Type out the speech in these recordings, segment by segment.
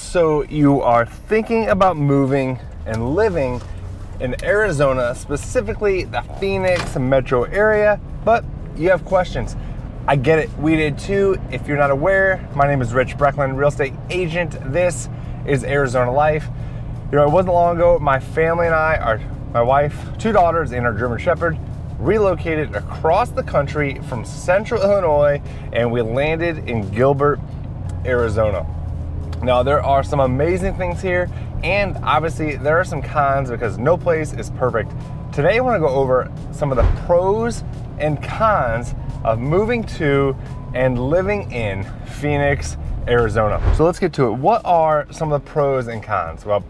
So you are thinking about moving and living in Arizona, specifically the Phoenix metro area, but you have questions. I get it, we did too. If you're not aware, my name is Rich Brecklin, real estate agent. This is Arizona Life. You know, it wasn't long ago, my family and I, my wife, 2 daughters, and our German Shepherd relocated across the country from central Illinois, and we landed in Gilbert, Arizona. Now, there are some amazing things here, and obviously there are some cons because no place is perfect. Today I want to go over some of the pros and cons of moving to and living in Phoenix, Arizona. So let's get to it. What are some of the pros and cons? Well,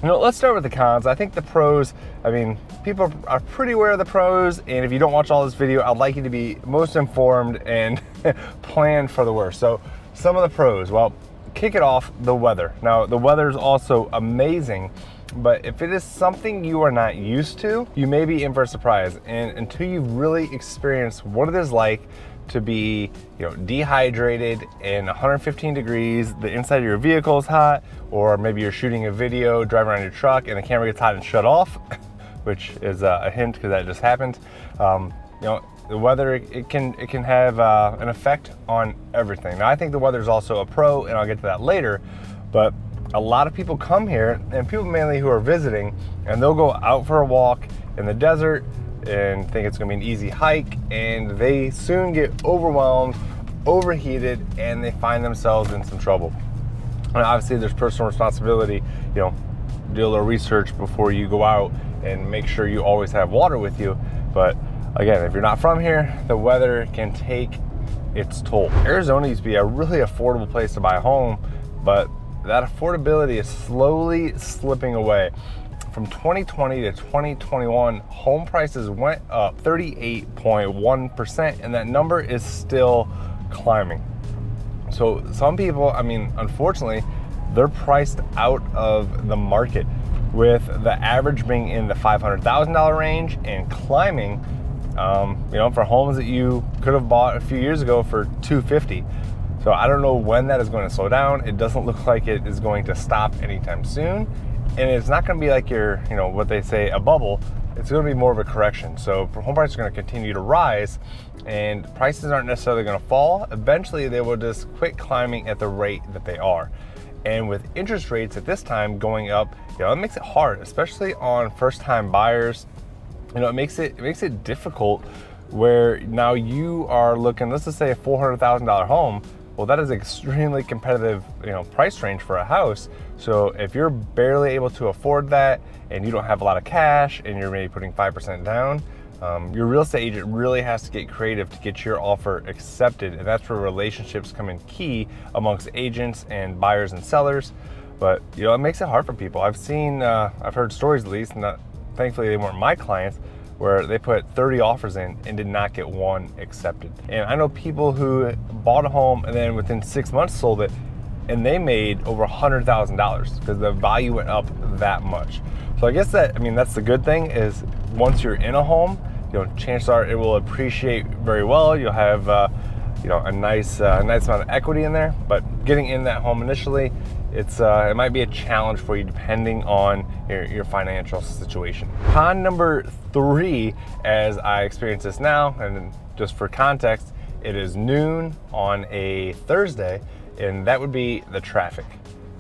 let's start with the cons. I think the pros, people are pretty aware of the pros, and if you don't watch all this video, I'd like you to be most informed and plan for the worst. So some of the pros, well, kick it off, the weather. Now, the weather is also amazing, but if it is something you are not used to, you may be in for a surprise. And until you really experience what it is like to be, dehydrated in 115 degrees, the inside of your vehicle is hot, or maybe you're shooting a video, driving around your truck, and the camera gets hot and shut off, which is a hint because that just happened. The weather, it can have an effect on everything. Now, I think the weather is also a pro, and I'll get to that later, but a lot of people come here, and people mainly who are visiting, and they'll go out for a walk in the desert and think it's gonna be an easy hike, and they soon get overwhelmed, overheated, and they find themselves in some trouble. And obviously there's personal responsibility, do a little research before you go out and make sure you always have water with you. But again, if you're not from here, the weather can take its toll. Arizona used to be a really affordable place to buy a home, but that affordability is slowly slipping away. From 2020 to 2021, home prices went up 38.1%, and that number is still climbing. So some people, unfortunately, they're priced out of the market, with the average being in the $500,000 range and climbing, for homes that you could have bought a few years ago for $250,000. So I don't know when that is going to slow down. It doesn't look like it is going to stop anytime soon. And it's not going to be like what they say, a bubble. It's going to be more of a correction. So home prices are going to continue to rise, and prices aren't necessarily going to fall. Eventually, they will just quit climbing at the rate that they are. And with interest rates at this time going up, it makes it hard, especially on first-time buyers. It makes it difficult where now you are looking, let's just say a $400,000 home. Well, that is extremely competitive, price range for a house. So if you're barely able to afford that and you don't have a lot of cash and you're maybe putting 5% down, your real estate agent really has to get creative to get your offer accepted. And that's where relationships come in key amongst agents and buyers and sellers. But, it makes it hard for people. I've heard stories at least, thankfully they weren't my clients, where they put 30 offers in and did not get one accepted. And I know people who bought a home and then within 6 months sold it, and they made over $100,000 because the value went up that much. So I guess that's the good thing is once you're in a home, chances are it will appreciate very well. You'll have a nice amount of equity in there, but getting in that home initially, it might be a challenge for you depending on your financial situation. Con number 3, as I experience this now, and just for context, it is noon on a Thursday, and that would be the traffic.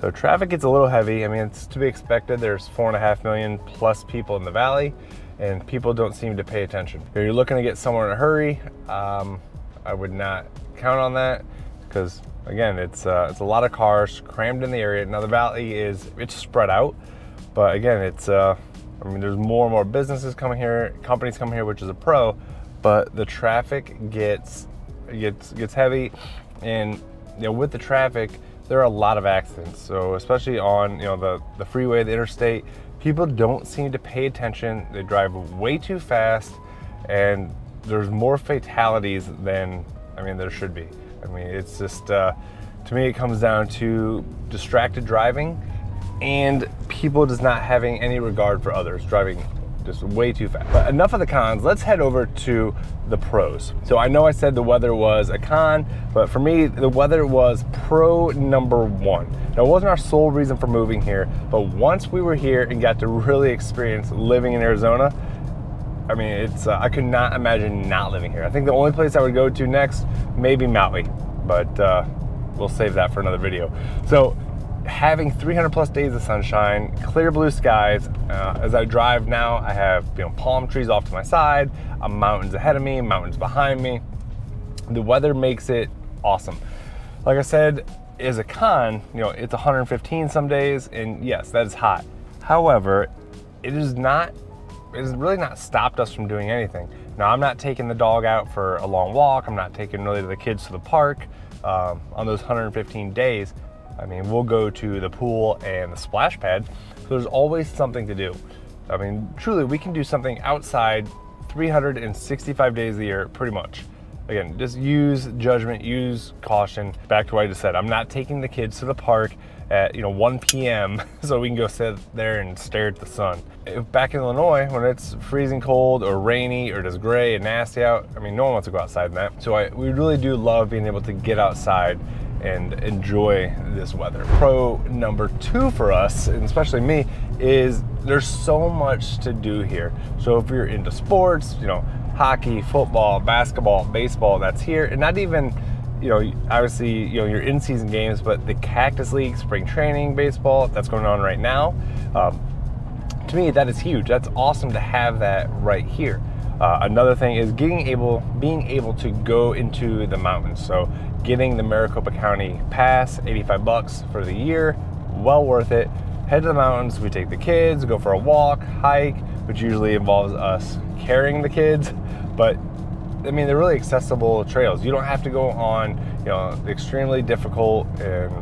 So traffic gets a little heavy. It's to be expected. There's 4.5 million plus people in the valley, and people don't seem to pay attention. If you're looking to get somewhere in a hurry, I would not count on that because, again, it's a lot of cars crammed in the area. Now the valley it's spread out, but again, there's more and more businesses coming here, companies coming here, which is a pro, but the traffic gets heavy, and with the traffic, there are a lot of accidents. So especially on the freeway, the interstate, people don't seem to pay attention. They drive way too fast, and there's more fatalities than there should be. It's just to me it comes down to distracted driving and people just not having any regard for others, driving just way too fast. But enough of the cons, let's head over to the pros. So I know I said the weather was a con, but for me, the weather was pro number one. Now, it wasn't our sole reason for moving here, but once we were here and got to really experience living in Arizona, I mean, it's I could not imagine not living here. I think the only place I would go to next, maybe Maui, but we'll save that for another video. So having 300 plus days of sunshine, clear blue skies. As I drive now, I have palm trees off to my side, mountains ahead of me, mountains behind me. The weather makes it awesome. Like I said, as a con, it's 115 some days, and yes, that is hot. However, it has really not stopped us from doing anything. Now, I'm not taking the dog out for a long walk. I'm not taking really the kids to the park on those 115 days. I mean, we'll go to the pool and the splash pad. So there's always something to do. I mean, truly, we can do something outside 365 days a year, pretty much. Again, just use judgment, use caution. Back to what I just said, I'm not taking the kids to the park at 1 p.m. so we can go sit there and stare at the sun. Back in Illinois, when it's freezing cold or rainy or just gray and nasty out, I mean, no one wants to go outside in that. So we really do love being able to get outside and enjoy this weather. Pro number two for us, and especially me, is there's so much to do here. So if you're into sports, hockey, football, basketball, baseball, that's here. And not even, obviously, your in-season games, but the Cactus League, spring training, baseball, that's going on right now. To me, that is huge. That's awesome to have that right here. Another thing is being able to go into the mountains. So getting the Maricopa County Pass, $85 for the year, well worth it. Head to the mountains, we take the kids, go for a walk, hike, which usually involves us carrying the kids, but I mean, they're really accessible trails. You don't have to go on, the extremely difficult and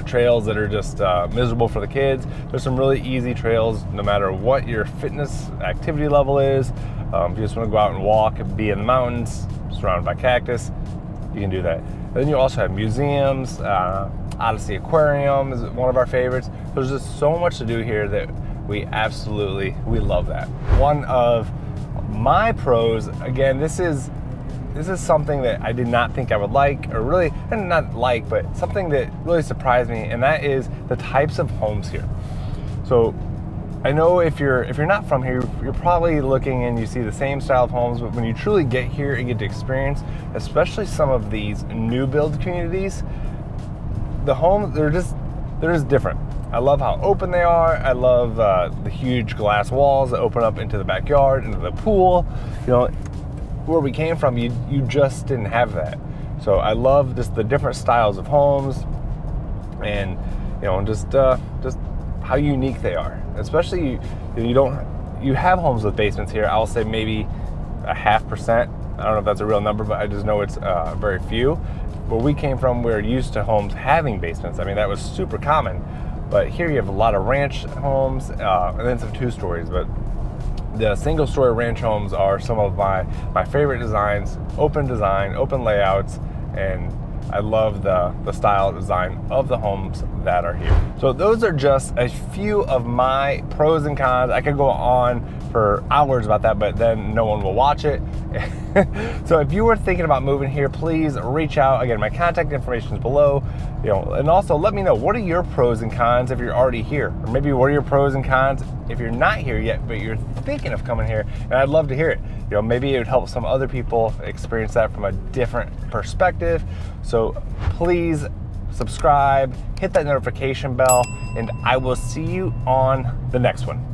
trails that are just miserable for the kids. There's some really easy trails, no matter what your fitness activity level is. If you just want to go out and walk and be in the mountains, surrounded by cactus, you can do that. Then you also have museums. Odyssey Aquarium is one of our favorites. There's just so much to do here that we love that. One of my pros, again, this is something that I did not think I would like, or really, and not like, but something that really surprised me, and that is the types of homes here. So I know if you're not from here, you're probably looking and you see the same style of homes, but when you truly get here and get to experience, especially some of these new build communities, the homes, they're just different. I love how open they are. I love the huge glass walls that open up into the backyard, into the pool. Where we came from, you just didn't have that. So I love just the different styles of homes, and just how unique they are. Especially you have homes with basements here. I'll say maybe 0.5%. I don't know if that's a real number, but I just know it's very few. Where we came from, we're used to homes having basements. I mean, that was super common. But here you have a lot of ranch homes, and then some 2 stories. But the single story ranch homes are some of my favorite designs, open design, open layouts, and I love the style design of the homes that are here. So those are just a few of my pros and cons. I could go on for hours about that, but then no one will watch it. So if you were thinking about moving here, please reach out. Again, my contact information is below. And also let me know, what are your pros and cons if you're already here? Or maybe what are your pros and cons if you're not here yet, but you're thinking of coming here? And I'd love to hear it. Maybe it would help some other people experience that from a different perspective. So please subscribe, hit that notification bell, and I will see you on the next one.